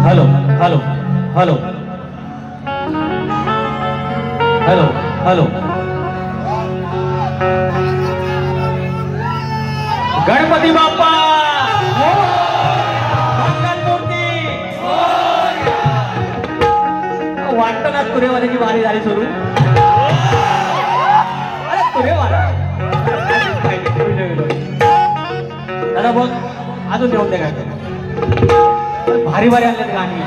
Hello hello hello hello hello Ganpati Bappa मंगलमूर्ती वाटतं ना तुरेवाल्याची वारी झाली सुरू. अरे तुरेवाला दादा बघ अजून देऊन दे काय भारी भारी आणले गाणी.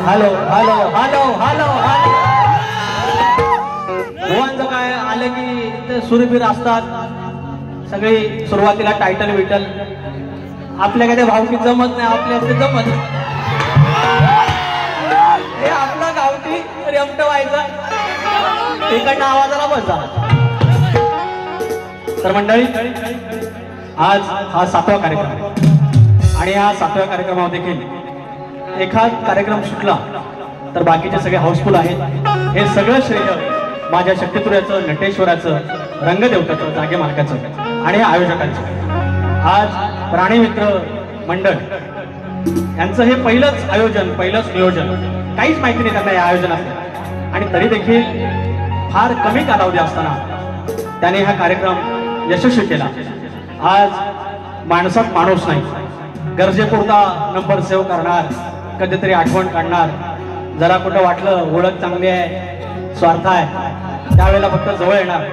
Hello hello hello hello hello भुवांचं काय आलं की ते सुरबीर असतात सगळी. सुरुवातीला टायटल विटल आपल्या काय भावकी जमत नाही. आपल्या जमत हे आपला गावठी रेमट व्हायचा तिकडनं आवाजाला बसा. तर मंडळी आज हा 7वा कार्यक्रम आहे आणि या 7व्या कार्यक्रमात देखील एखाद कार्यक्रम सुटला तर बाकीचे सगळे हाऊसफुल आहेत. हे सगळं श्रेय माझ्या शक्तिपुराचं, नटेश्वराचं, रंगदेवताचं, जागे मालकाचं आणि आयोजकांचं. आज प्राणीमित्र मंडळ यांचं हे पहिलंच आयोजन, पहिलंच नियोजन. काहीच माहिती नाही त्यांना या आयोजनात आणि तरी देखील फार कमी कालावधी असताना त्याने हा कार्यक्रम यशस्वी केला. आज माणसात माणूस नाही, गरजेपुरता नंबर सेव्ह करणार, कधीतरी आठवण काढणार, जरा कुठं वाटलं ओळख चांगली आहे, स्वार्थ आहे त्यावेळेला फक्त जवळ येणार.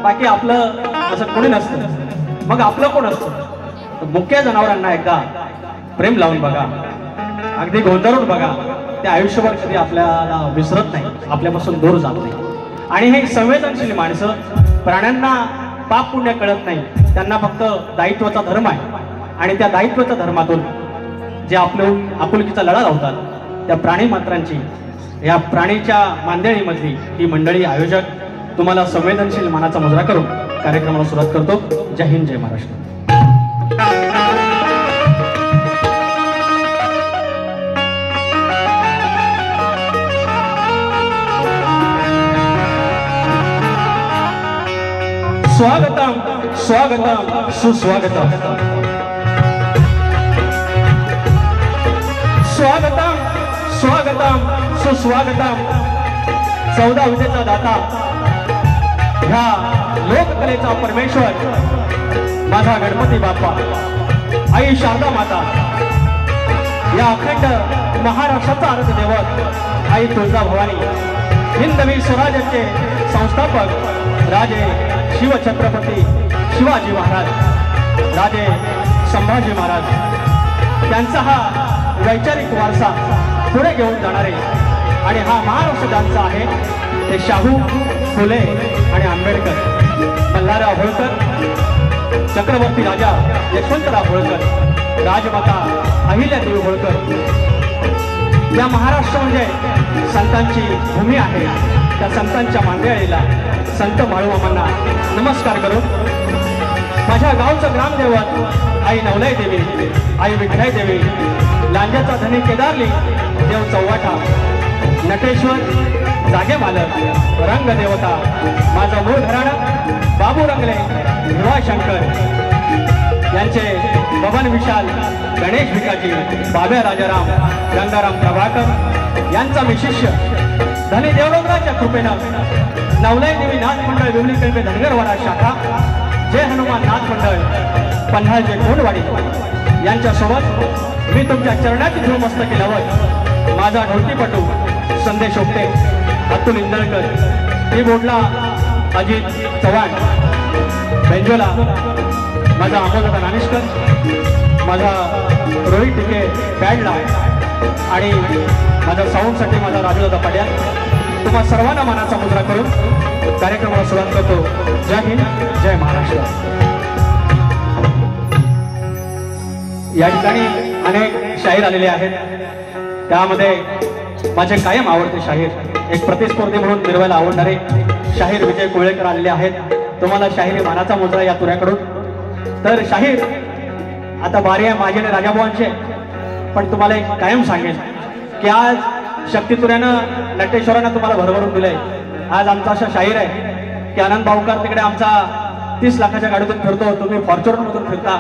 बाकी आपलं असं कोणी नसतं. मग आपलं कोण असतं? मुख्य जनावरांना एकदा प्रेम लावून बघा, अगदी गोंधळून बघा, ते आयुष्यभर कधी आपल्याला विसरत नाही, आपल्यापासून दूर जात नाही. आणि हे संवेदनशील माणसं प्राण्यांना पाप पुण्य कळत नाही, त्यांना फक्त दायित्वाचा धर्म आहे आणि त्या दायित्वाच्या धर्मातून जे आपुलकीचा लढा लावतात त्या प्राणी मात्रांची, या प्राणीच्या मांदेळीमधली ही मंडळी आयोजक तुम्हाला संवेदनशील मानाचा मुजरा करून कार्यक्रमाला सुरुवात करतो. जय हिंद, जय महाराष्ट्र. स्वागतम स्वागतम सुस्वागतम, स्वागतम स्वागतम सुस्वागतम. 14 विजेचा दाता, ह्या लोककलेचा परमेश्वर माझा गणपती बाप्पा, आई शारदा माता, या अखंड महाराष्ट्राचा आराध्य दैवत आई तुळजा भवानी, हिंदवी स्वराज्याचे संस्थापक राजे शिवछत्रपती शिवाजी महाराज, राजे संभाजी महाराज, त्यांचा हा वैचारिक वारसा पुढे घेऊन जाणारे आणि हा महाराष्ट्र ज्यांचा आहे ते शाहू, फुले आणि आंबेडकर, मल्हारराव होळकर, चक्रवर्ती राजा यशवंतराव होळकर, राजमाता अहिल्यादेवी होळकर. या महाराष्ट्र म्हणजे संतांची भूमी आहे. त्या संतांच्या मांदियाळीला संत माळूमामांना नमस्कार करून माझ्या गावचं ग्रामदेवत आई नवलाई देवी, आई विठ्ठलाई देवी, लांजाचा धनी केदारली देव चौवाटा, नटेश्वर, जागे मालक, रंगदेवता, माझं मूळ घराणं बाबू रंगले, हिवाशंकर यांचे बबन विशाल, गणेश भिकाजी, बाब्या राजाराम, गंगाराम प्रभाकर यांचा मी शिष्य धनी देवडोंगराच्या कृपेनं नवलाई देवी नाथ मंडळ विवली कल्पे धनगरवाडा शाखा, जय हनुमान नाथ मंडळ पन्हाळचे कोंडवाडी यांच्यासोबत मी तुमच्या चरणाची धूळ मस्तकी लावत माझा ढोलकीपटू संदेश ओपटे, अतुल इंदळकर, कीबोर्डला अजित चव्हाण, बेंजोला माझा अमोलदा नानिष्कर, माझा रोहित टिके बँडला आणि माझ्या साऊंडसाठी माझा राजूदादा पड्याल. तुम्हा सर्वांना मानाचा मुजरा करून कार्यक्रमाला सुरुवात करतो. जय हिंद, जय महाराष्ट्र. या ठिकाणी अनेक शाहीर आलेले आहेत. त्यामध्ये माझे कायम आवडते शाहीर, एक प्रतिस्पर्धी म्हणून मिरवायला आवडणारे शाहीर विजय कोळेकर आलेले आहेत. तुम्हाला शाहिरी मानाचा मुजरा या तुऱ्याकडून. तर शाहीर आता बारी आहे माझी आणि राजाभावांचे, पण तुम्हाला एक कायम सांगेल की आज शक्तितुऱ्यानं नटेश्वरानं तुम्हाला भरभरून दिलंय. आज आमचा असा शाहीर आहे की आनंद भाऊकर तिकडे आमचा 30 लाखाच्या गाडीतून फिरतो, तुम्ही फॉर्च्युनर मधून फिरता.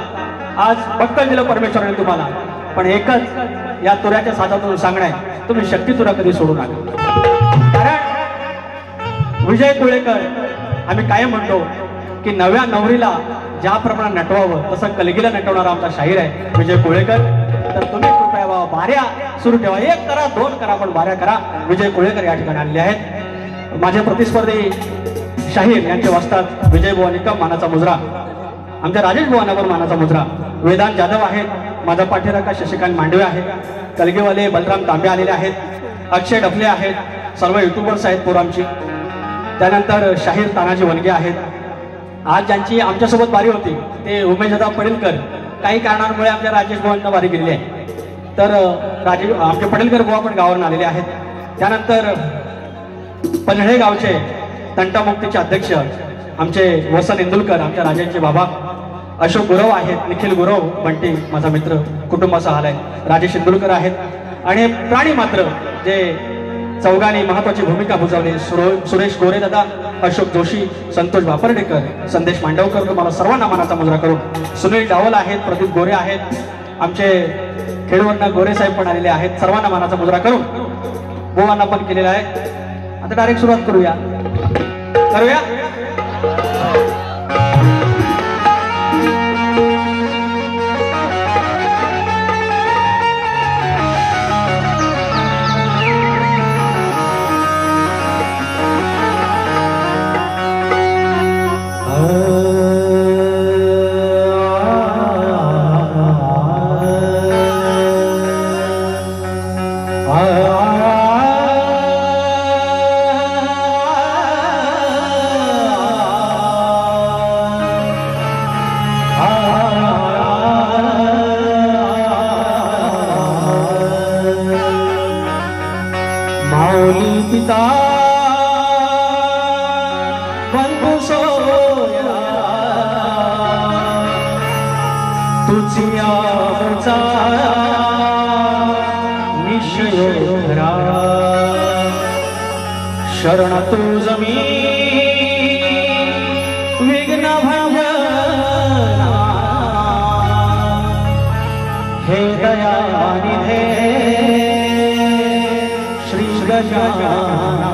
आज बक्कल दिलं परमेश्वराने तुम्हाला पण एकच या तुऱ्याच्या साथातून सांगणं आहे, तुम्ही शक्ती तुरा कधी सोडू नका. कारण विजय कुळेकर आम्ही कायम म्हणतो की नव्या नवरीला ज्याप्रमाणे नटवावं तसं कलगीला नटवणारा आमचा शाहीर आहे विजय कुळेकर. तर तुम्ही कृपया बाऱ्या सुरू ठेवा, 1 करा 2 करा पण बाऱ्या करा. विजय कुळेकर या ठिकाणी आलेले आहेत. माझे प्रतिस्पर्धी शाहीर यांचे वाजतात विजय बुवा निकम मानाचा मुजरा, आमच्या राजेश बुवांवर मानाचा मुजरा, वेदांत जाधव आहेत, माझा पाठीराखा शशिकांत मांडवे आहे, कलगीवाले बलराम तांबे आलेले आहेत, अक्षय डफले आहेत, सर्व युट्यूबर्स आहेत पोरामची. त्यानंतर शाहीर तानाजी वनगे आहेत. आज ज्यांची आमच्यासोबत बारी होती ते उमेशदादा पडेलकर काही कारणांमुळे आमच्या राजेश बुवांना बारी गेलेली आहे. तर आमचे पटेलकर बुवा पण गावावरून आलेले आहेत. त्यानंतर पन्हाळे गावचे तंटामुक्तीचे अध्यक्ष आमचे वसन इंदुलकर, आमच्या राजांचे बाबा, अशोक गुरव आहेत, निखिल गुरव बंटी माझा मित्र कुटुंबाचा हाल आहे, राजेश इंदुलकर आहेत. आणि प्राणी मात्र जे चौघांनी महत्वाची भूमिका बजावली, सुरेश गोरे दादा, अशोक जोशी, संतोष बापर्डेकर, संदेश मांडवकर, तुम्हाला सर्वांना मानाचा मुजरा करून. सुनील डावल आहेत, प्रदीप गोरे आहेत, आमचे खेडवरनं गोरे साहेब पण आलेले आहेत. सर्वांना मानाचा मुजरा करून बुवांना पण केलेला आहे. आता डायरेक्ट सुरुवात करूया. पिता बंधू सोयरा तुझी आमचा निश्चय धरा, शरण तुझ मी विघ्न भंजना, हे दयानिधे श्री गजानना.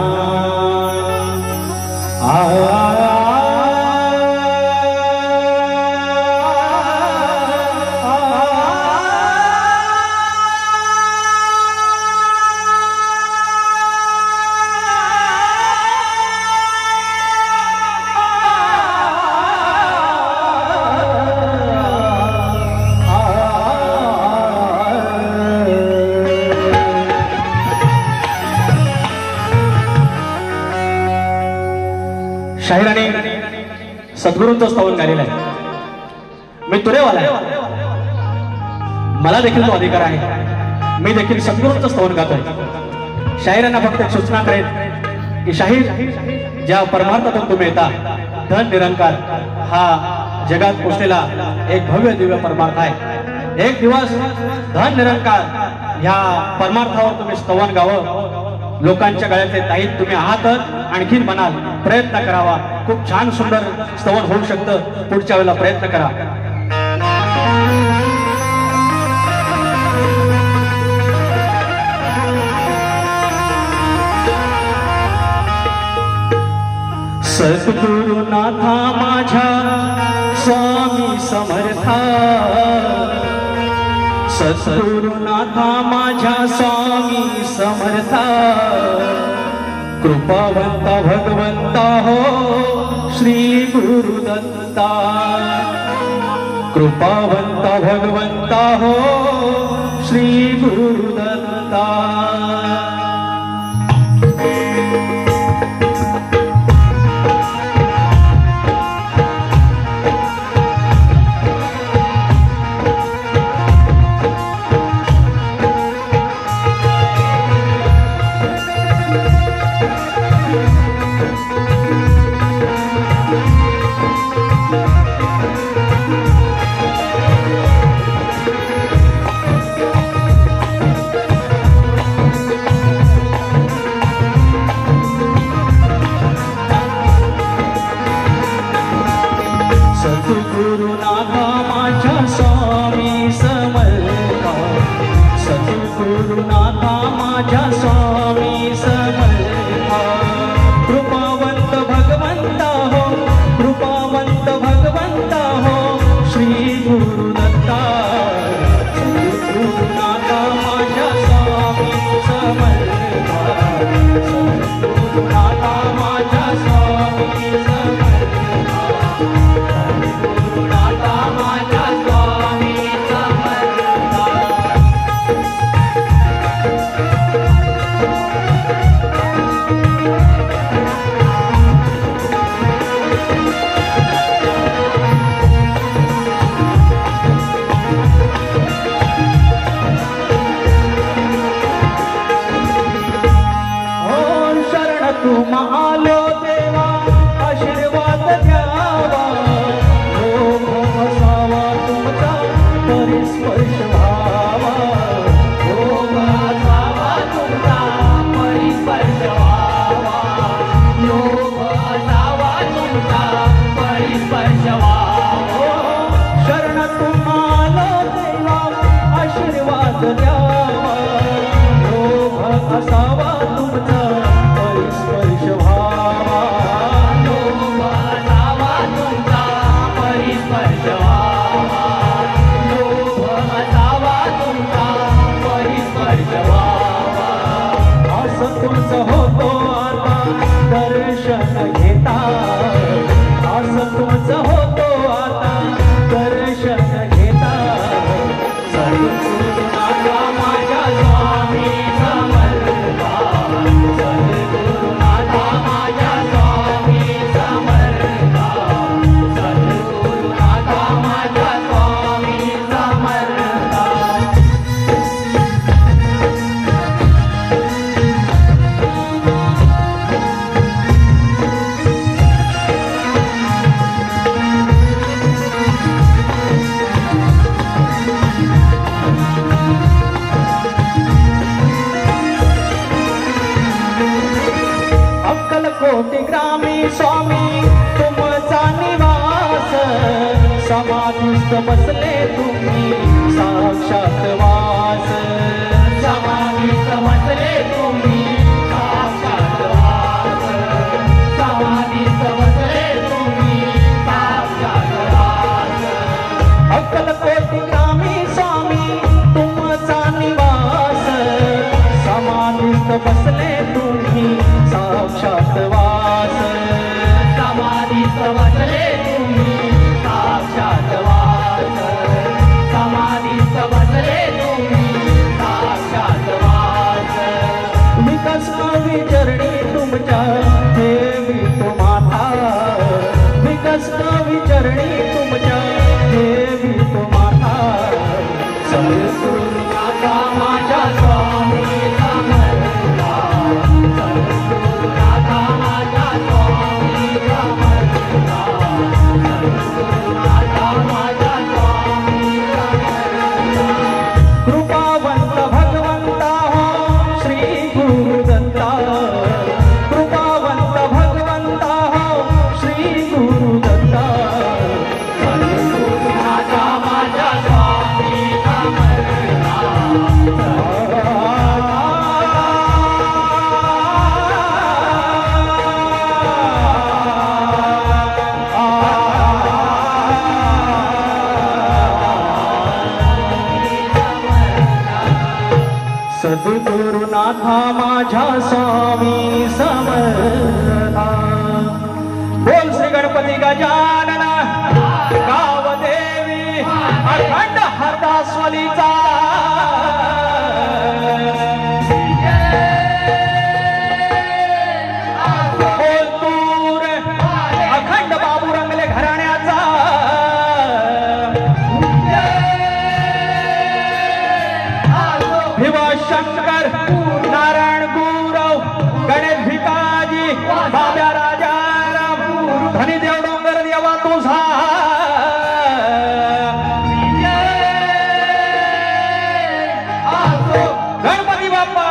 शाहिराने सद्गुरूंचं स्तवन गायलेलं आहे. मी तुरेवाला आहे, मला देखील तो अधिकार आहे, मी देखील सद्गुरूंचं स्तवन गातोय. शाहिरांना फक्त एक सूचना करेन की शाहीर ज्या परमार्थातून तुम्ही येता, धन निरंकार हा जगात पोचलेला एक भव्य दिव्य परमार्थ आहे. एक दिवस धन निरंकार ह्या परमार्थावर तुम्ही स्तवन गावं, लोकांच्या गळ्यातले ताईत तुम्ही आहातच, आणखीन म्हणाल, प्रयत्न करावा. खूप छान सुंदर स्तवन होऊ शकतं, पुढच्या वेळेला प्रयत्न करा. सद्गुरुनाथा माझ्या स्वामी समर्था, सद्गुरुनाथा माझ्या स्वामी समर्था, कृपावंता भगवंता हो श्री गुरुदत्ता, कृपावंता भगवंता हो श्री गुरुदत्ता. समाधीस्थ बसले तुम्ही साक्षात वास समाधीस्थ बसले तुम्ही साक्षात वास समाधीस्थ बसले तुम्ही साक्षात वास अक्कलकोटी ग्रामी स्वामी तुमचा निवास समाधीस्थ बसले तुम्ही साक्षात वास समाधीस्थ बसले तुम्ही साक्षात वास समाधीस्थ बसले तुम्ही साक्षात वास विकास विचरणी तुमच्या देवी तुम्हाता विकास विचरणी तुमच्या देवी तुम्हाता सद्गुरुनाथा माझ्या स्वामी समर्था सद्गुरुनाथा माझ्या स्वामी समर्था कृपावंत भगवंता हो श्री गुरुदत्ता कृपावंत भगवंता हो श्री गुरुदत्ता सद्गुरुनाथा माझ्या स्वामी समर्था सद्गुरुनाथा माझ्या स्वामी समर्था बोल श्री गणपती गजानन गावदेवी अखंड हरदास्वलीचा बोल दूर अखंड बाबू रंगले घराण्याचा शंकर नारायण गुरव गणेश भिकाजी बाब्या राजाराम धनीदेव डोंगर देवा तुझा Ganpati Bappa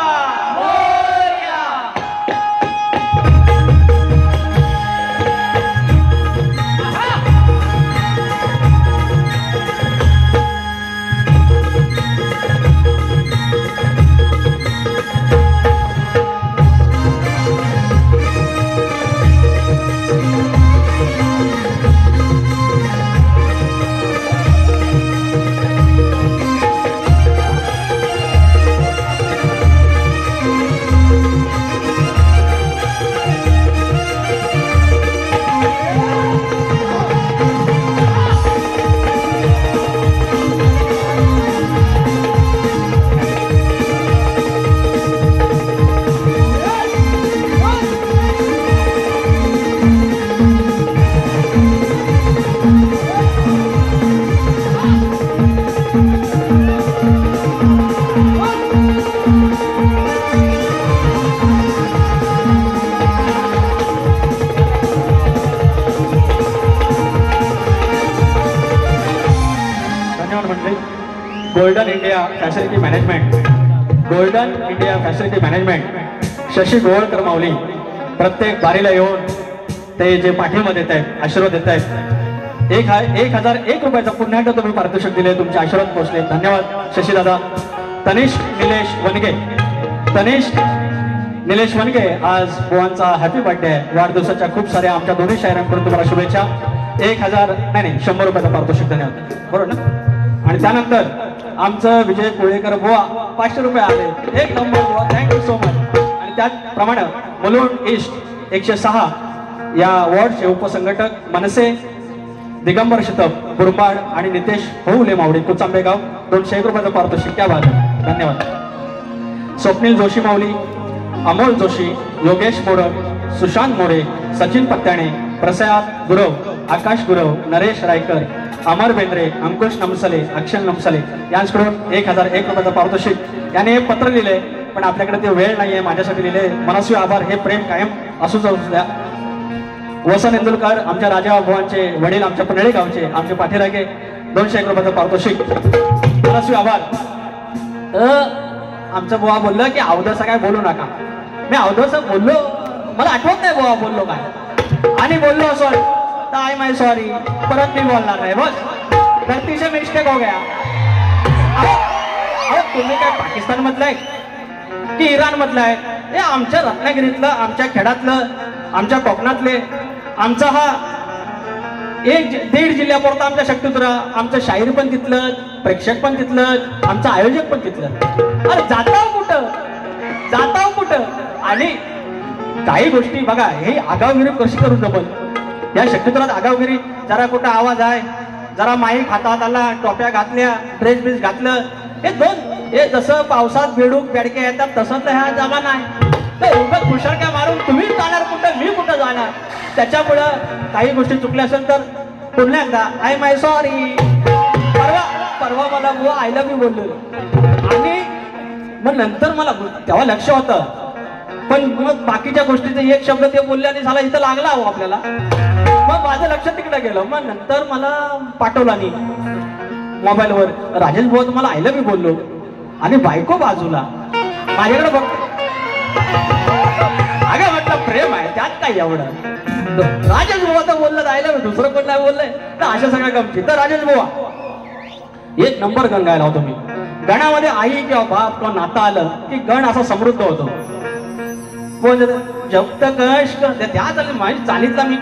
golden India facility management Shashi Govalkar माऊली प्रत्येक बारीला येऊन ते जे पाठिंबा देत आहेत आशीर्वाद देत आहेत 1001 रुपयाचा पुन्हा तुम्ही पारितोषिक दिले तुमचे आशीर्वाद पोहोचले धन्यवाद शशी दादा तनिष्क निलेश वनगे आज बुवांचा हॅपी बर्थडे आहे वाढदिवसाच्या खूप साऱ्या आमच्या दोन्ही शायरांकडून तुम्हाला शुभेच्छा 100 रुपयाचा पारितोषिक धन्यवाद बरोबर ना आणि त्यानंतर आमचं विजय कोळेकर बुवा 500 रुपये आले एक नंबर बुवा थँक्यू सो मच आणि त्याचप्रमाणे मुलुंड ईस्ट 106 या वॉर्डचे उपसंघटक मनसे दिगंबर शितप बुरबाड आणि नितेश होऊले मावडे कुचांबेगाव 201 रुपयाचं पारितोषिक. क्या बात आहे, धन्यवाद. स्वप्नील जोशी माऊली, अमोल जोशी, योगेश मोडक, सुशांत मोरे, सचिन पत्त्याणे, प्रसाद गुरव, आकाश गुरव, नरेश रायकर, अमर बेंद्रे, अंकुश नमसले, अक्षय नमसले यांच्याकडून 1001 रुपयाचं पारितोषिक. याने हे पत्र लिहिले पण आपल्याकडे ते वेळ नाहीये, माझ्यासाठी लिहिले. मनस्वी आभार. हे प्रेम कायम असू द्या. वसन इंदुलकर, आमच्या राजा भावांचे वडील, आमच्या पनळी गावचे, आमचे पाठीरागे 201 रुपयाचं पारितोषिक. मनस्वी आभार. आमचं बुवा बोललं की अवधसा काय बोलू नका. मी अवधसा बोललो, मला आठवत नाही बुवा बोललो काय, आणि बोललो सॉरी तर आय माय सॉरी, परत मी बोलणार नाही. बस गलती से मिस्टेक हो गया. अहो तुम्ही काय पाकिस्तान मधलं की इराण मधलं आहे? हे आमच्या रत्नागिरीतलं, आमच्या खेडातलं, आमच्या कोकणातले, आमचा हा 1-1.5 जिल्ह्यापुरता आमच्या शक्तीतुरा, आमचं शाहीर पण तिथलं, प्रेक्षक पण तिथलं, आमचं आयोजक पण तिथलं. अरे जाताव कुठं? आणि काही गोष्टी बघा, हे आगावगिरी कशी करून डबल या शक्तीतुरात आगावगिरी. जरा कुठं आवाज आहे, जरा माईक हातात आला, टोप्या घातल्या, ड्रेस बीस घातलं, हे जसं पावसात बेडूक बेडके येतात तसं तर ह्या जमाना आहे. तर उगाच खुशालक्या मारून तुम्ही जाणार कुठं, मी कुठं जाणार. त्याच्यामुळं काही गोष्टी चुकल्या असेल तर पुन्हा एकदा आय माय सॉरी. परवा मला बुवा आय लव्ह यू बोललो आणि मग नंतर मला तेव्हा लक्ष होतं, पण मग बाकीच्या गोष्टीचे एक शब्द ते बोलले आणि झाला इथं लागला हो आपल्याला. मग माझं लक्ष तिकडे गेलं. मग नंतर मला पाठवला नाही मोबाईलवर, राजेश बुवा तुम्हाला आय लव्ह यू बोललो, आणि बायको बाजूला माझ्याकडे बघ. अगं म्हटलं प्रेम आहे त्यात काय एवढं. राजेश बुवा तर बोललं राहिलं, दुसरं कोण नाही बोललंय तर अशा सगळ्या गमती. तर राजेश बुवा 1 नंबर गण गायला होतो मी. गणामध्ये आई किंवा बाप किंवा नातं आलं की गण असा समृद्ध होतो. जब तक अश्क त्या माझी चालीतला मी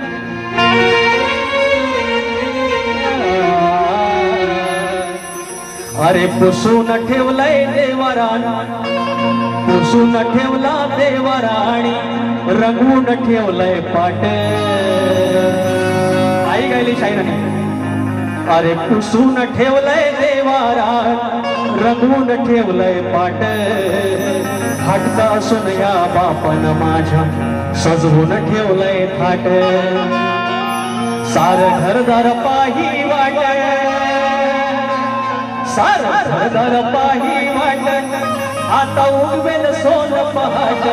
अरे पुसून ठेवलंय देवाराणी, पुसून ठेवला देवाराणी, रंगवून ठेवलंय पाट. आई गायली शायराने. अरे पुसून ठेवलंय देवाराणी, रंगवून ठेवलंय पाट. हटका असून या बापन माझ्या सजवून ठेवलंय थाट. सार घरदार पाही वाट, सार घरदार पाही वाट, आता उगवेल सोन पहाट.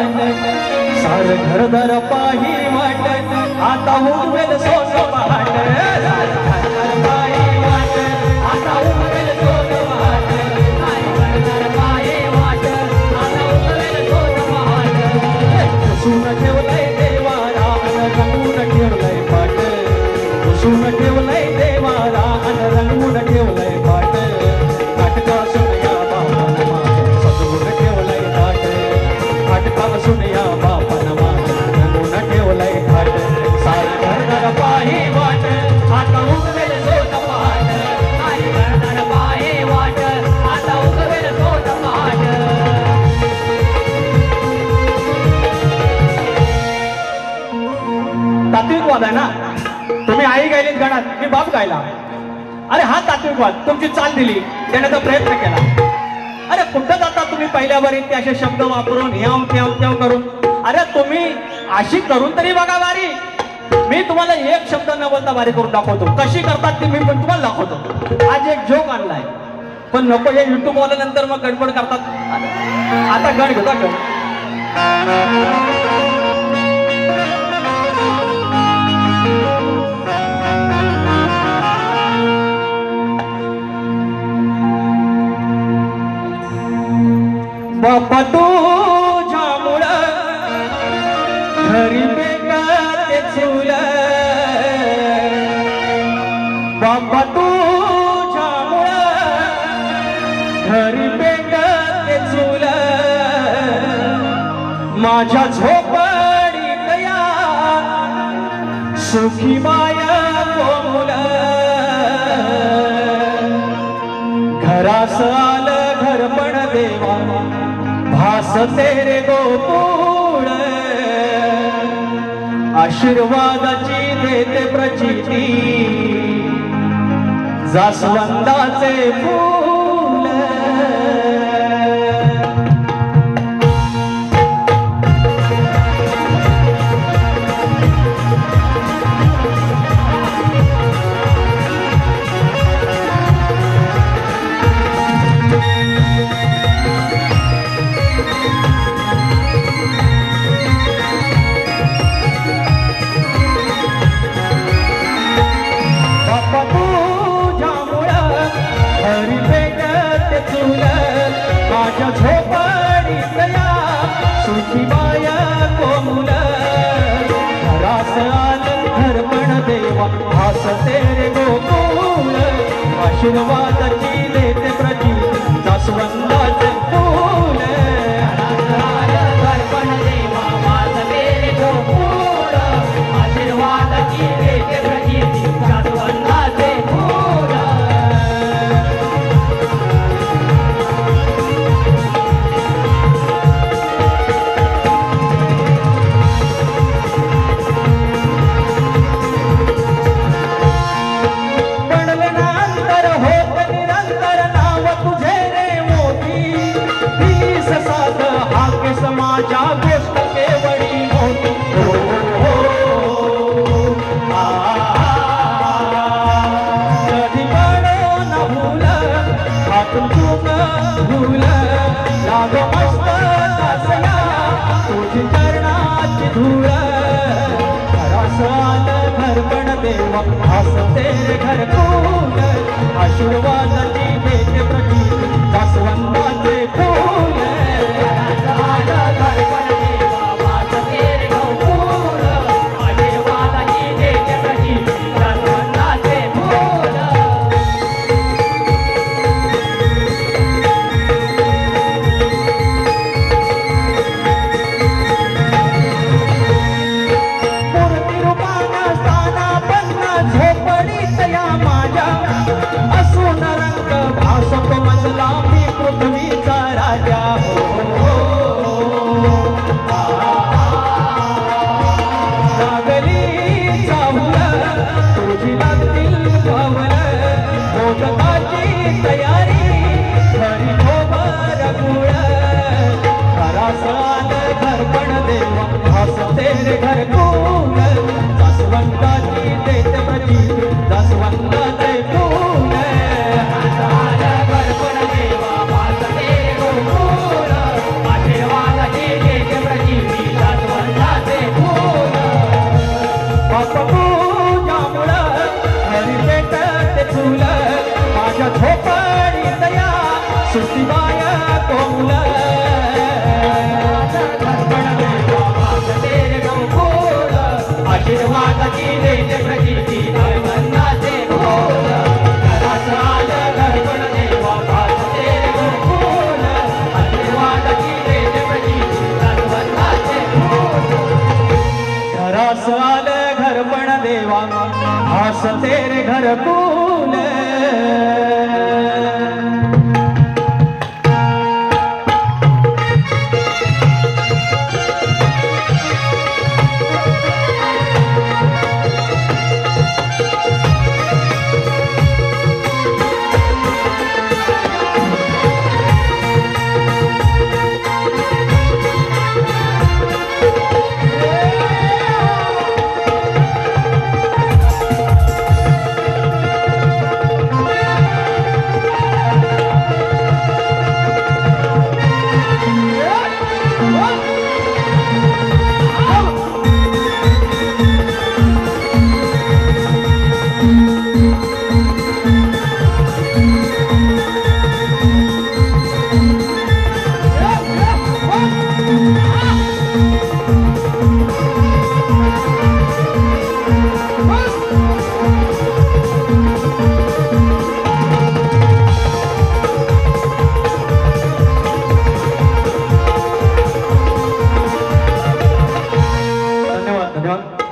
सार घरदार पाही वाट, आता उगवेल सोन पहाट. पाही वाट, आता उगवेल सोन पहाट. घरदार पाही वाट, आता उगवेल सोन पहाट. पुसून ठेवलंय देवारा, रंगवून ठेवलंय पाट. पुसून ठेवलंय देवारा, रंगवून ठेवलंय पाट. हटका सुनया बापन माझ्या सजवून ठेवलंय थाट. हटका सुनया बापन माझ्या रंगवून ठेवलंय थाट. सार घरदार पाही वाट, आता उगवेल सोन पहाट. घरदार पाही वाट, आता उगवेल सोन पहाट. तात्विकवाद आहे ना. तुम्ही आई गायलीत गणात, मी बाप गायला. अरे हा तात्विकवाद. तुमची चाल दिली, देण्याचा प्रयत्न केला. अरे कुठं जाता तुम्ही पहिल्या वारीत ते असे शब्द वापरून ह्याव त्याव त्याव करून. अरे तुम्ही अशी करून तरी बघा वारी. मी तुम्हाला एक शब्द न बोलता वारी करून दाखवतो. कशी करतात ती मी पण तुम्हाला दाखवतो. आज एक जोक आणलाय, पण नको हे युट्यूब वाल्यानंतर मग गडबड करतात. आता गण घेता गण. बापा तुझ्यामुळं घरी बेगाते चूल. बापा तुझ्यामुळं घरी बेगाते चूल. माझ्या झोपडीत या सुखी माया कोमुल. घरास आलं घरपण देवा, भास तेरे गोकुळ. आशीर्वादाची देते प्रचिती, जास्वंदाचे फूल माझ्या झोपडीत या सुखी बाया कोमुल रास आलं घरपण देवा हसते रे गोकुळ आशीर्वादाची देते प्रती जास्वंदाचे फूल घरपण देवा हसते रे गोकुळ आशीर्वादाची देते प्रती जास्वंदाचे फूल समाजा गोष्ट केवढी मोठी कधी पडो न भूल हातून चूक भूल लागो मस्त दासया तुझी चरणाची धूळ रसाल घरपण देवा हसते घरकुल आशीर्वादाची देते प्रती जास्वंदाचे फूल तेरे घर कूल जास्वंदाची देते प्रती जास्वंदाचे फूल घरपण देवा हसते गोकुळ आशीर्वादाची देते प्रती जास्वंदाचे फूल बाप पूजामुळं हरी पेटते फूल माझ्या झोपडीत या सुट्टी बाया कोमुल आशीर्वादाची देते प्रती जास्वंदाचे फूल रसाल घरपण देवा हसते गोकुळ आशीर्वादाची देते प्रती जास्वंदाचे फूल रसाल घरपण देवा हसते रे घरकुल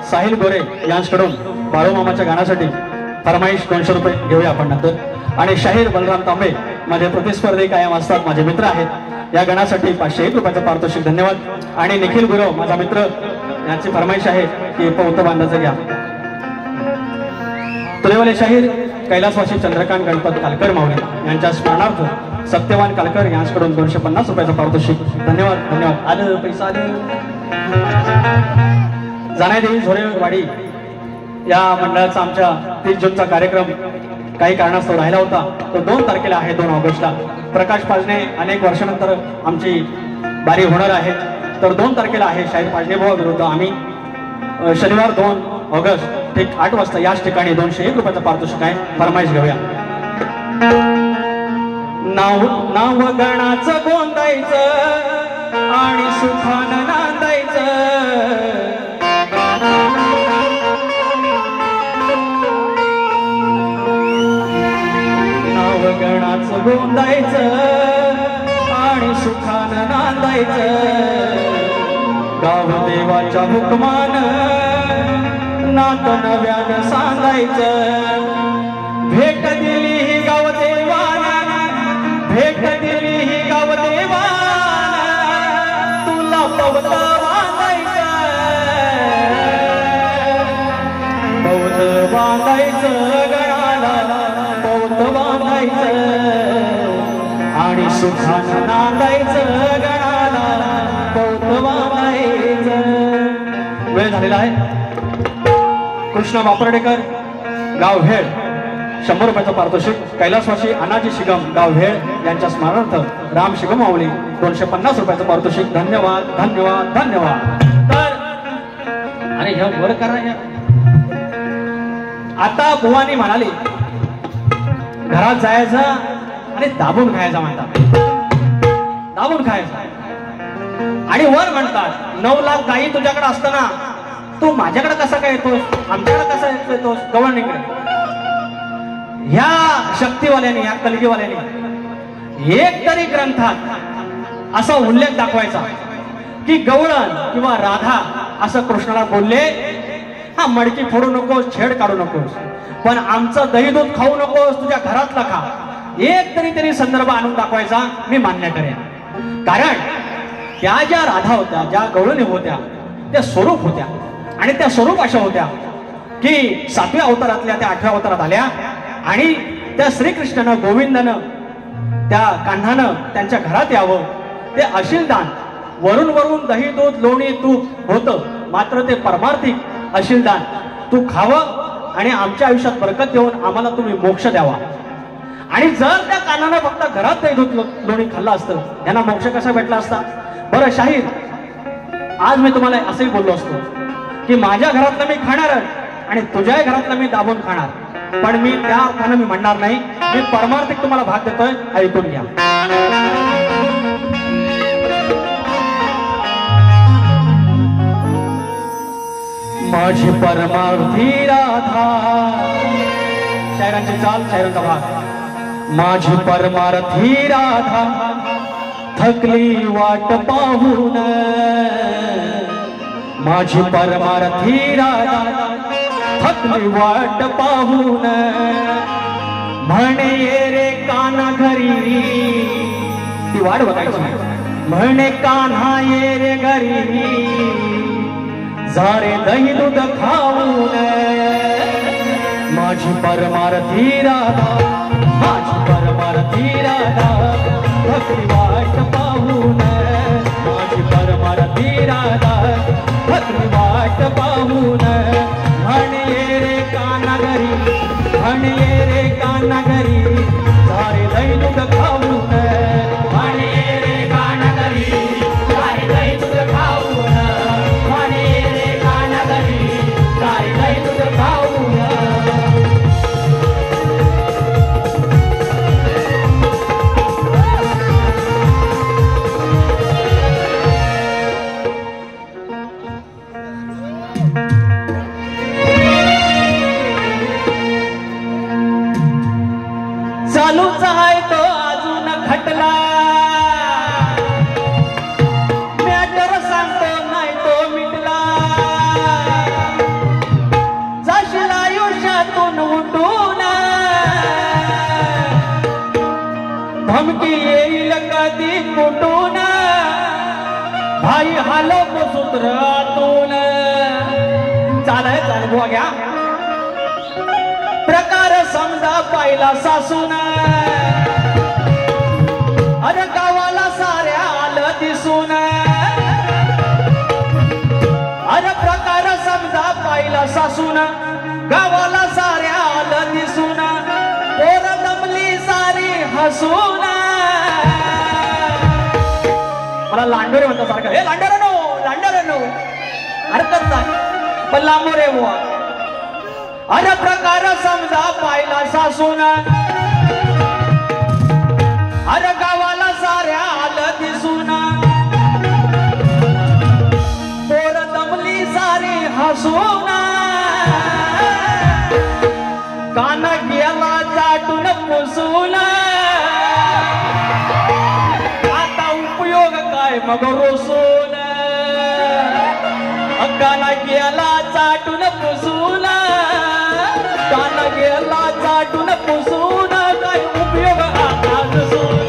साहिल गोरे यांच्याकडून बाळूमामाच्या गाण्यासाठी फरमाईश 200 रुपये घेऊया आपण नंतर. आणि शाहीर बलराम तांबे माझे प्रतिस्पर्धी कायम असतात, माझे मित्र आहेत. या गाण्यासाठी 501 रुपयाचा पारितोषिक धन्यवाद. आणि निखिल गुरव माझा मित्र यांची फरमाईश आहे की पौत बांधाचं घ्या. तुलेवाले शाहीर कैलासवासी चंद्रकांत गणपत कालकर माऊली यांच्या स्मरणार्थ सत्यवान कालकर यांच्याकडून 250 रुपयाचं पारितोषिक. धन्यवाद धन्यवाद. आलं पैसा आलं. जाण्यादेवी झोरेवाडी या मंडळाचा आमच्या 30 जूनचा कार्यक्रम काही कारणास्तव राहिला होता. तो 2 तारखेला आहे, 2 ऑगस्टला. प्रकाश पाजणे अनेक वर्षानंतर आमची बारी होणार आहे, तर 2 तारखेला आहे शाहीर पाजणे भाऊ विरुद्ध आम्ही. शनिवार 2 ऑगस्ट ठीक 8 वाजता याच ठिकाणी 201 रुपयाचं पारितोषिक आहे. फरमाईश घेऊया. नाव नाव गणाचं गोंदायचं आणि सुखानं नांदायचं. नाव गणाचं गोंदायचं आणि सुखानं नांदायचं. गाव देवाच्या हुकमानं नात नव्यानं सांगायचं. भेट दिली ही गावदेवानं, भेट दिली ही गावदेवानं, तुला पवत बांधायचं, पवत बांधायचं गणाला, पवत बांधायचं आणि सुखानं नांदायचं गणाला, पवत बांधायचं. वेळ झालेला आहे. कृष्ण बापर्डेकर गाव भेळ 100 रुपयाचं पारितोषिक. कैलासवासी अनाजी शिगम गाव भेळ यांच्या स्मरणार्थ राम शिगम माऊली 250 रुपयाचं पारितोषिक. धन्यवाद धन्यवाद धन्यवाद. तर अरे ह्या वर करा या. आता बुवानी म्हणाली घरात जायचं आणि दाबून खायचा म्हणतात, दाबून खायचं. आणि वर म्हणतात 9 लाख गायी तुझ्याकडे असताना तू माझ्याकडे कसा काय येतोस, आमच्याकडे कसा येतोस गवळणीकडे. ह्या शक्तीवाल्याने, ह्या कलगीवाल्याने एक तरी ग्रंथात असा उल्लेख दाखवायचा की गवळण किंवा राधा असं कृष्णाला बोलले, हा मडकी फोडू नकोस, छेड काढू नकोस, पण आमचं दही दूध खाऊ नकोस, तुझ्या घरातला खा. एक तरी संदर्भ आणून दाखवायचा, मी मान्य करेन. कारण त्या ज्या राधा होत्या, ज्या गवळणी होत्या, त्या स्वरूप होत्या. आणि त्या स्वरूप अशा होत्या की 7व्या अवतारातल्या त्या 8व्या अवतारात आल्या. आणि त्या श्रीकृष्णानं, गोविंदानं, त्या कान्हानं त्यांच्या घरात यावं. ते अशीलदान वरून वरून दही दूध लोणी तूप होतं, मात्र ते परमार्थिक अशीलदान तू खावं आणि आमच्या आयुष्यात बरकत देऊन आम्हाला तुम्ही मोक्ष द्यावा. आणि जर त्या कान्हानं फक्त घरात दही दूध लोणी खाल्लं असतं, त्यांना मोक्ष कसा भेटला असता. बरं शाहीर, आज मी तुम्हाला असंही बोललो असतो की माझ्या घरातलं मी खाणार आणि तुझ्याही घरातलं मी दाबून खाणार, पण मी त्या अर्थानं मी म्हणणार नाही. मी परमार्थिक तुम्हाला भाग देतोय, ऐकून घ्या. माझी परमार्थी राधा, शायरांची चाल, शायरांचा भाग. माझी परमार्थी राधा थकली वाट पाहून, माझी परमार्थी राधा थकली वाट पाहून, म्हणे ये रे कान्हा घरी, ती वाट बघायची. म्हणे कान्हा ये रे घरी, झारे दही दूध खाऊन. माझी परमार्थी राधा, माझी परमार्थी राधा थकली वाट पाहून, माझी परमार्थी राधा थकली वाट पाहून. म्हणे ये रे कान्हा घरी, म्हणे ये रे कान्हा घरी, झारे दही दूध खाऊन. म्हणे ये रे कान्हा घरी, झारे दही दूध खाऊन. म्हणे ये रे कान्हा घरी, झारे दही दूध खाऊन. चालूच आहे तो अजून खटला, मॅटर सांगतो नाही तो मिटला. जाशील आयुष्यातून उठून, धमकी येईल कधी कुठून. भाई हालव सूत्रातून. चालय चालू घ्या. प्रकार समजा पाहिला सासून अरे गावाला साऱ्या आलं दिसून अरे प्रकार समजा पाहिला सासून गावाला साऱ्या आलं दिसून पोर दमली सारी हसून मला लांडोरे म्हणता सारखं हे लांडोरे हरकत नाही पण लांबोरे बुवा अरे प्रकार समजा पाहिला सासून अरे गावाला साऱ्या आलं दिसून पोर दमली सारी हसून कान गेला चाटून पुसून आता उपयोग काय मग रोसून कान गेला चाटून पुसून कान गेला चाटून पुसून काय उपयोग आता रुसून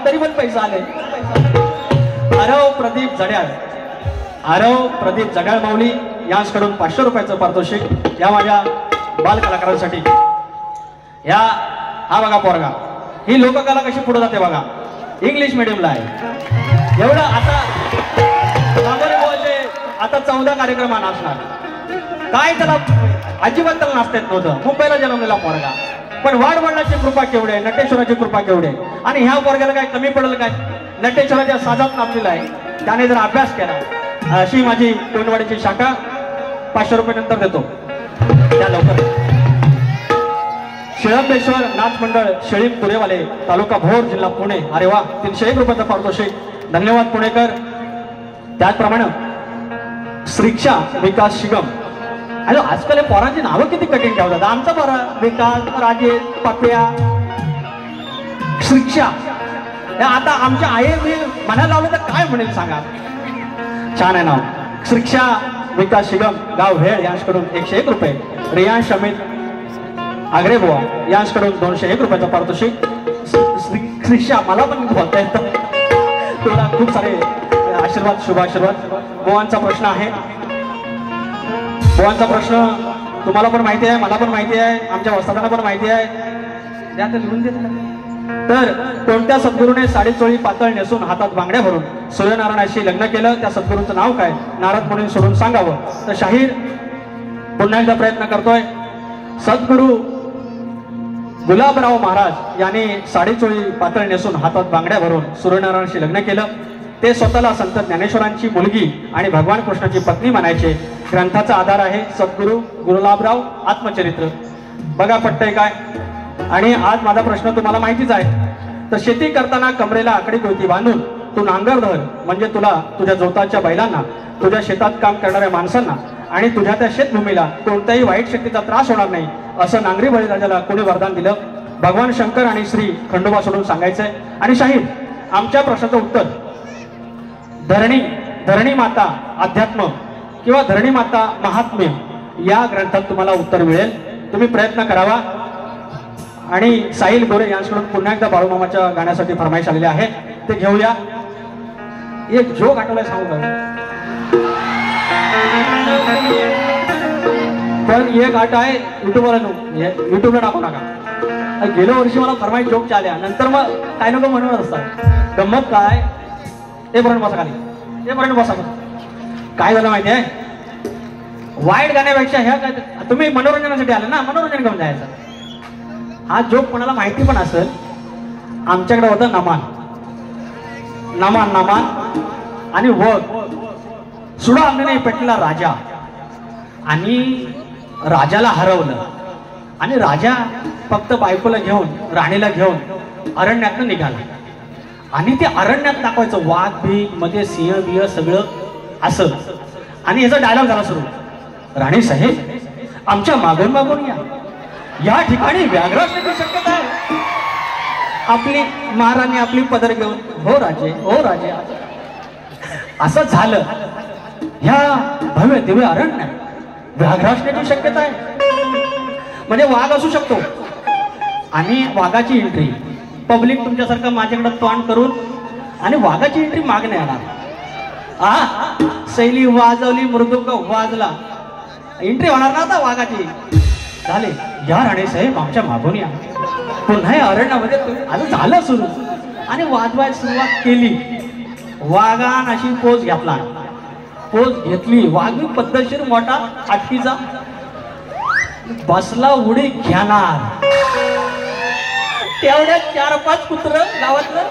तरी पण पैसा आले. आरव प्रदीप जडाळ माऊली यांच्याकडून 500 रुपयाचं पारितोषिक या माझ्या बाल कलाकारांसाठी. हा बघा पोरगा, ही लोककला कशी पुढे जाते बघा. इंग्लिश मीडियमला आहे. एवढं आता 14 कार्यक्रमात नाचणार. काय त्याला अजिबात त्याला नाचता येत नव्हतं. मुंबईला जन्मलेला पोरगा, पण वाडवडिलांची कृपा केवढी आहे, नटेश्वराची कृपा केवढी आहे. आणि ह्या पोरग्याला काय कमी पडेल काय? नटेश्वराच्या साजात नाचलेला आहे. त्याने जर अभ्यास केला, अशी माझी कोंडवाडीची शाखा 500 रुपये नंतर देतो त्या लवकर. शिळंबेश्वर नाच मंडळ शेळीम पुरेवाले, तालुका भोर, जिल्हा पुणे. अरे वा, 301 रुपयाचा पारितोषिक. धन्यवाद पुणेकर. त्याचप्रमाणे श्रीक्षा विकास शिगम. हॅलो, आजकाल या पोरांची नावं किती कठीण ठेवतात. आमचा पोरा विकास, राजेश, पप्या, श्रीक्षा हे आता आमच्या आई मी म्हणायला लावलं तर काय म्हणेल सांगा. छान आहे नाव. शिक्षा विकास शिगम गाव भेळ यांच्याकडून 101 रुपये. रियांश अमित आग्रेबुवा यांच्याकडून 201 रुपयाचं पारितोषिक. शिक्षा मला पण बोलता येतं. तुला खूप सारे आशीर्वाद शुभाशीर्वाद. बुवांचा प्रश्न आहे. बुवांचा प्रश्न तुम्हाला पण माहिती आहे, मला पण माहिती आहे, आमच्या वस्तादांना पण माहिती आहे. द्या तर लिहून देत. तर कोणत्या सद्गुरूने साडीचोळी पातळ नेसून हातात बांगड्या भरून सूर्यनारायणाशी लग्न केलं, त्या सद्गुरूंचं नाव काय? नारद मुनी सोडून सांगावं. तर शाहीर पुन्हा एकदा प्रयत्न करतोय. सद्गुरू गुलाबराव महाराज यांनी साडीचोळी पातळ नेसून हातात बांगड्या भरून सूर्यनारायणाशी लग्न केलं. ते स्वतःला संत ज्ञानेश्वरांची मुलगी आणि भगवान कृष्णाची पत्नी म्हणायचे. ग्रंथाचा आधार आहे सद्गुरू गुलाबराव आत्मचरित्र. बघा पटतंय काय? आणि आज माझा प्रश्न तुम्हाला माहितीच आहे. तर शेती करताना कमरेला आकडी कोयती बांधून तू नांगर धर, म्हणजे तुला तुझ्या जोताच्या बैलांना, तुझ्या शेतात काम करणाऱ्या माणसांना आणि तुझ्या त्या शेतभूमीला कोणत्याही वाईट शक्तीचा त्रास होणार नाही, असं नांगरी बळीराजाला कोणी वरदान दिलं? भगवान शंकर आणि श्री खंडोबा सोडून सांगायचंय. आणि शाहीर आमच्या प्रश्नाचं उत्तर धरणी माता अध्यात्म किंवा धरणी माता महात्म्य या ग्रंथात तुम्हाला उत्तर मिळेल. तुम्ही प्रयत्न करावा. आणि साहिल गोरे यांच्याकडून पुन्हा एकदा बाळूमामाच्या गाण्यासाठी फरमाईश आलेली आहे, ते घेऊया. एक जोक आठवलाय सांगू का? पण एक आठ आहे युट्यूबला टाकू नका. गेल्या वर्षी मला फरमाईश जोकच्या आल्या, नंतर मग काय नको म्हणून असतात. गंमत काय? ते पर्यंत बसा खाली, ते पर्यंत बसा. काय झालं माहिती आहे? वाईट गाण्यापेक्षा ह्या काय तुम्ही मनोरंजनासाठी आले ना, मनोरंजन करून जायचं. हा जोक कोणाला माहिती पण असेल. आमच्याकडे होतं नमान आणि वग. सुडा अंगणे पेटला राजा आणि राजाला हरवलं. आणि राजा फक्त बायकोला घेऊन, राणीला घेऊन अरण्यातनं निघाला. आणि ते अरण्यात दाखवायचं वाघ भीक मध्ये सिंह बिय सगळं असं. आणि याचा डायलॉग झाला सुरू, राणी साहेब आमच्या मागून मागून या ठिकाणी व्याघ्र असण्याची शक्यता आहे. आपली महाराणी आपली पदर घेऊन, हो राजे हो राजे. असं झालं. ह्या भव्य दिव्य अरण्यात व्याघ्र असण्याची शक्यता आहे, म्हणजे वाघ असू शकतो. आणि वाघाची एंट्री पब्लिक तुमच्यासारखं माझ्याकडे तोंड करून, आणि वाघाची एंट्री मागणे येणार. शैली वाजवली, मृदुंग वाजला, एंट्री होणार ना आता वाघाची. झाले, या राणे साहेब आमच्या मागून या. पुन्हा या अरण्यामध्ये आता झालं सुरू. आणि वाजवायला सुरुवात केली. वाघान अशी पोज घेतला, पोज घेतली. वाघ पद्धतशीर मोठा आटकीचा बसला, उडी घेणार. तेवढ्यात 4-5 कुत्र गावातलं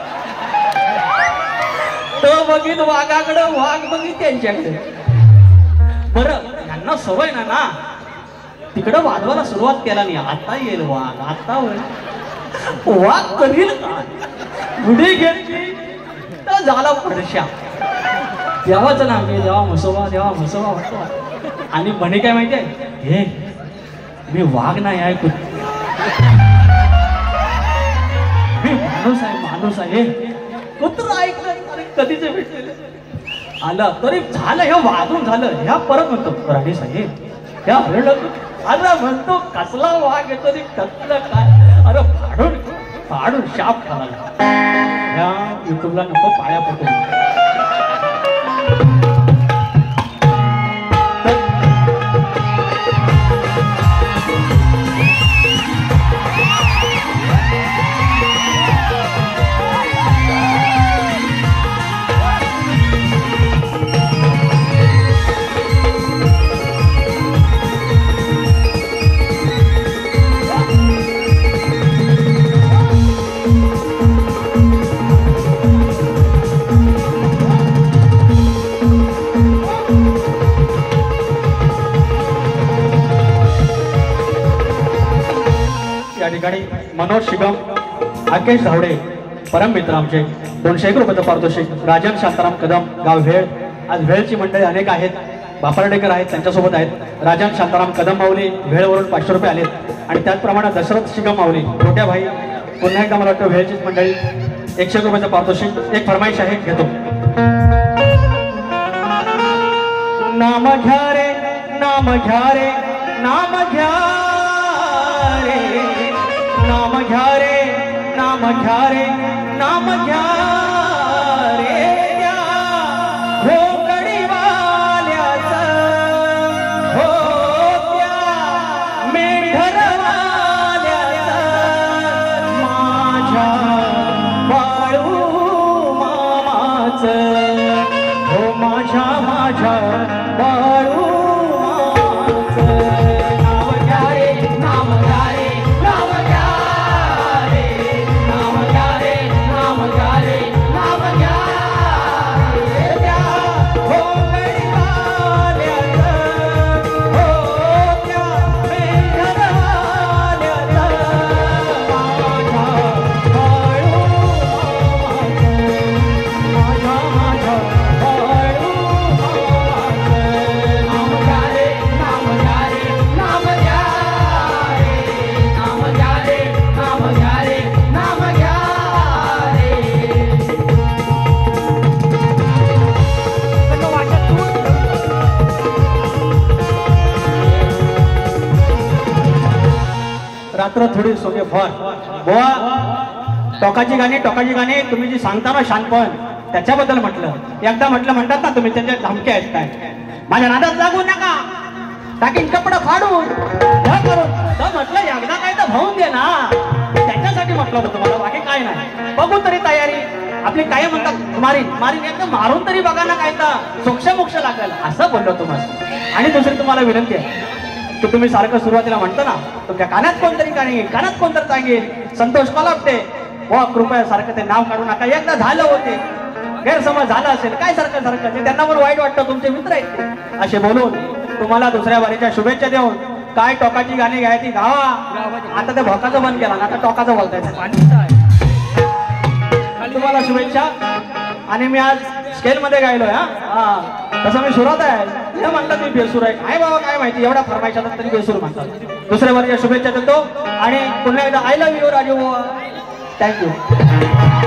तो बघित वाघाकडं, वाघ बघित त्यांच्याकडे. बरं यांना सवय ना तिकडं वाजवायला सुरुवात केला नाही. आता येईल वाघ, आता वाघ करील का? उडी घेतली तर झाला पडशा. देवाचं नाव घे, देवा म्हसोबा, देवा म्हसोबा म्हणतो. आणि म्हणे काय माहितीये, हे मी वाघ नाही आहे, मी माणूस आहे. कुत्र ऐकलं कधीच भेटलेलं आलं तरी झालं. हे वागून झालं. ह्या परत म्हणतो, राणी साहेब ह्या अरे म्हणतो कसला वाघ येतो रे, कसलं काय? अरे फाडून शाप खाला. ह्या युट्यूबला नको पाया पडतो. मनोज शिगम, आकेश धावडे परम मित्र आमचे 201 रुपयाचं पारितोषिक. राजन शांताराम कदम गाव भेळ. आज भेळची मंडळी अनेक आहेत. बापरडेकर आहेत, त्यांच्यासोबत आहेत. राजन शांताराम कदम माऊली भेळवरून 500 रुपये आलेत. आणि त्याचप्रमाणे दशरथ शिगम माऊली, छोट्या भाई पुन्हा एकदा मला वाटतं भेळचीच मंडळी 100 रुपयाचं पारितोषिक. एक फरमाईश आहे, घेतो. नाम घ्या रे, नाम घ्या रे, नाम घ्या रे, नाम घ्या रे, नाम घ्या रे, नाम घ्या रे, त्या घोकडीवाल्याचं, हो त्या मेंढरवाल्याचं, माझ्या बाळू मामाचं, हो माझ्या माझ्या बाळू मामाचं. नाव घ्या रे, नाव घ्या रे, नाव घ्या रे, नाव घ्या रे, नाव घ्या रे, नाव घ्या रे, त्या घोकडीवाल्याचं, हो त्या मेंढरवाल्याचं, माझ्या बाळू मामाचं, माझ्या माझ्या बाळू मामाचं. नाम घ्या रे, नाम घ्या रे, नाम घ्या रे, नाम घ्या रे, नाम घ्या रे, नाम घ्या रे. रात्र थोडी सोने फार बुवा, टोकाची गाणी तुम्ही जी सांगता ना शानपण, त्याच्याबद्दल म्हटलं. एकदा म्हटलं म्हणतात ना तुम्ही, त्यांच्या धमक्या आहेत काय, माझ्या नादात लागू नका, टाकीन कपडं फाडून ढ करून. तर म्हटलं एकदा काय तर भाऊन दे ना, त्याच्यासाठी म्हटलं होतं तुम्हाला, बाकी काय नाही. बघू तरी तयारी आपली. काय म्हणतात, मारीन मारीन, एकदा मारून तरी बघा ना, काय तर सोक्ष लागेल, असं बोललो तुम्हाला. आणि दुसरी तुम्हाला विनंती आहे की तुम्ही सारखं सुरुवातीला म्हणतो ना, तुमच्या कानात कोणतरी गाणी, कानात कोणतरी सांगेल, संतोष कोलापटे, वा कृपया सारखं ते नाव काढू नका. एकदा झालं होते, गैरसमज झाला असेल, काय सारखं सारखं ते त्यांना पण वाईट वाटतं, तुमचे मित्र आहेत ते. असे बोलून तुम्हाला दुसऱ्या वारीच्या शुभेच्छा देऊन, काय टोकाची गाणी घ्यायची गावा. आता ते भोकाचं बंद केला ना, आता टोकाचं बोलतायचं. तुम्हाला शुभेच्छा. आणि मी आज स्केल मध्ये गायलोय. हा तसं मी सुरात आहे, हे म्हणतात मी बेसूर आहे. काय बाबा काय माहिती, एवढ्या फरमाईशात तरी बेसूर म्हणतात. दुसऱ्या वारीच्या शुभेच्छा देतो. आणि पुन्हा एकदा I love you Raju. Thank you.